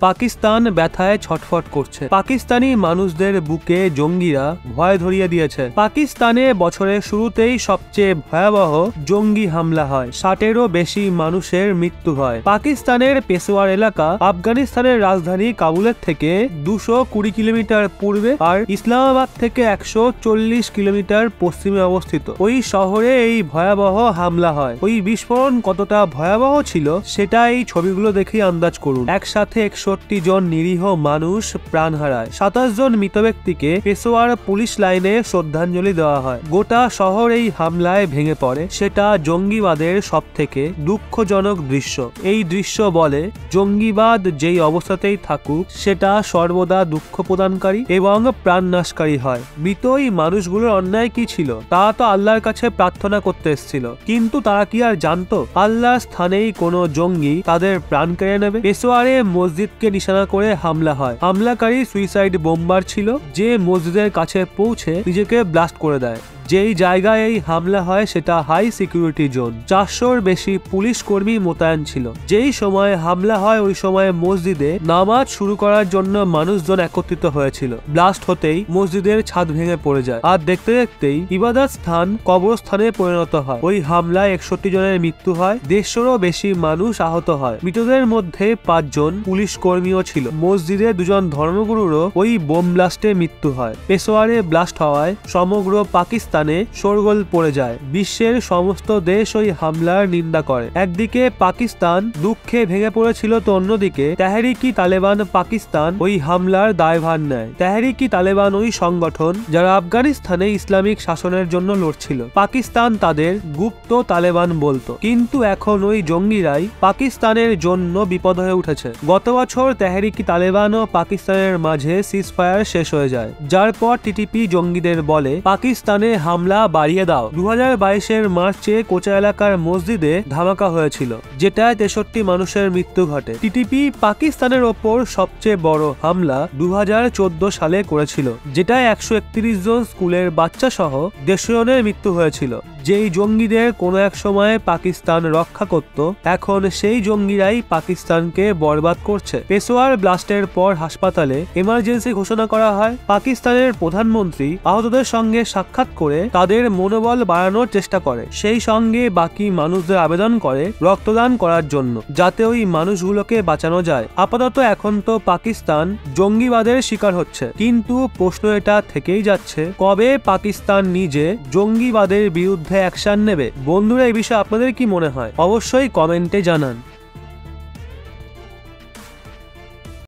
পাকিস্তান ব্যথায় ছটফট করছে। পাকিস্তানি মানুষদের বুকে জঙ্গিরা ভয় ধরিয়ে দিয়েছে। পাকিস্তানে বছরের শুরুতেই সবচেয়ে ভয়াবহ জঙ্গি হামলা হয়, 60-এরও বেশি মানুষের মৃত্যু হয়। পাকিস্তানের পেশোয়ার এলাকা আফগানিস্তানের রাজধানী কাবুলের থেকে 220 কিলোমিটার পূর্বে আর ইসলামাবাদ থেকে 140 কিলোমিটার পশ্চিমে অবস্থিত। ওই শহরে এই ভয়াবহ হামলা হয়। ওই বিস্ফোরণ কতটা ভয়াবহ ছিল সেটা এই ছবিগুলো দেখেই আন্দাজ করুন। একসাথে 61 জন নিরীহ মানুষ প্রাণ হারায়। 27 জন মৃত ব্যক্তিকে পেশোয়ার পুলিশ লাইনে শ্রদ্ধাঞ্জলি দেওয়া হয়। গোটা শহর এই হামলায় ভেঙে পড়ে। সেটা জঙ্গিবাদের সবথেকে দুঃখজনক দৃশ্য। এই দৃশ্য বলে জঙ্গিবাদ যেই অবস্থাতেই থাকুক সেটা সর্বদা দুঃখ প্রদানকারী এবং প্রাণনাশকারী হয়। মৃত এই মানুষগুলোর অন্যায় কি ছিল? তারা তো আল্লাহর কাছে প্রার্থনা করতে এসেছিল, কিন্তু তারা কি আর জানতো আল্লাহর স্থানেই কোনো জঙ্গি তাদের প্রাণ কেড়ে নেবে? পেশোয়ারে মসজিদকে নিশানা করে হামলা হয়। হামলাকারী সুইসাইড বোম্বার ছিল, যে মসজিদের কাছে পৌঁছে নিজেকে ব্লাস্ট করে দেয়। যেই জায়গায় এই হামলা হয় সেটা হাই সিকিউরিটি জোন। 400-র বেশি পুলিশ কর্মী মোতায়েন ছিল। যেই সময় হামলা হয় ওই সময় মসজিদে নামাজ শুরু করার জন্য মানুষজন একত্রিত হয়েছিল। ব্লাস্ট হতেই মসজিদের ছাদ ভেঙে পড়ে যায়, আর দেখতে দেখতেই ইবাদত স্থান কবরস্থানে পরিণত হয়। ওই হামলায় 61 জনের মৃত্যু হয়, 150-রও বেশি মানুষ আহত হয়। মৃতদের মধ্যে 5 জন পুলিশ কর্মীও ছিল। মসজিদে 2 জন ধর্মগুরুরও ওই বোম ব্লাস্টে মৃত্যু হয়। পেশোয়ারে ব্লাস্ট হওয়ায় সমগ্র পাকিস্তান শোরগোল পড়ে যায়। বিশ্বের সমস্ত দেশ ওই হামলার নিন্দা করে। একদিকে পাকিস্তান দুঃখে ভেঙে পড়েছিল, তো অন্যদিকে তেহরিক-ই-তালেবান পাকিস্তান ওই হামলার দায়ভার নেয়। তেহরিক-ই-তালেবান ওই সংগঠন যারা আফগানিস্তানে ইসলামিক শাসনের জন্য লড়ছিল। পাকিস্তান তাদের গুপ্ত তালেবান বলতো, কিন্তু এখন ওই জঙ্গিরাই পাকিস্তানের জন্য বিপদ হয়ে উঠেছে। গত বছর তেহরিক-ই-তালেবান ও পাকিস্তানের মাঝে সিজফায়ার শেষ হয়ে যায়, যার পর টিটিপি জঙ্গিদের বলে পাকিস্তানে হামলা বাড়িয়ে দাও। 2022-এর মার্চে কোচা এলাকার মসজিদে ধামাকা হয়েছিল, যেটায় 63 মানুষের মৃত্যু ঘটে। টিটিপি পাকিস্তানের ওপর সবচেয়ে বড় হামলা 2014 সালে করেছিল, যেটায় 131 জন স্কুলের বাচ্চা সহ 150 জনের মৃত্যু হয়েছিল। যেই জঙ্গিদের কোনো এক সময় পাকিস্তান রক্ষা করত, এখন সেই জঙ্গিরাই পাকিস্তানকে বরবাদ করছে। পেশোয়ার ব্লাস্টের পর হাসপাতালে এমার্জেন্সি ঘোষণা করা হয়। পাকিস্তানের প্রধানমন্ত্রী আহতদের সঙ্গে সাক্ষাৎ করে তাদের মনোবল বাড়ানোর চেষ্টা করে। সেই সঙ্গে বাকি মানুষদের আবেদন করে রক্তদান করার জন্য, যাতে ওই মানুষগুলোকে বাঁচানো যায়। আপাতত এখন তো পাকিস্তান জঙ্গিবাদের শিকার হচ্ছে, কিন্তু প্রশ্ন এটা থেকেই যাচ্ছে, কবে পাকিস্তান নিজে জঙ্গিবাদের বিরুদ্ধে অ্যাকশন নেবে? বন্ধুরা, এই বিষয়ে আপনাদের কি মনে হয় অবশ্যই কমেন্টে জানান।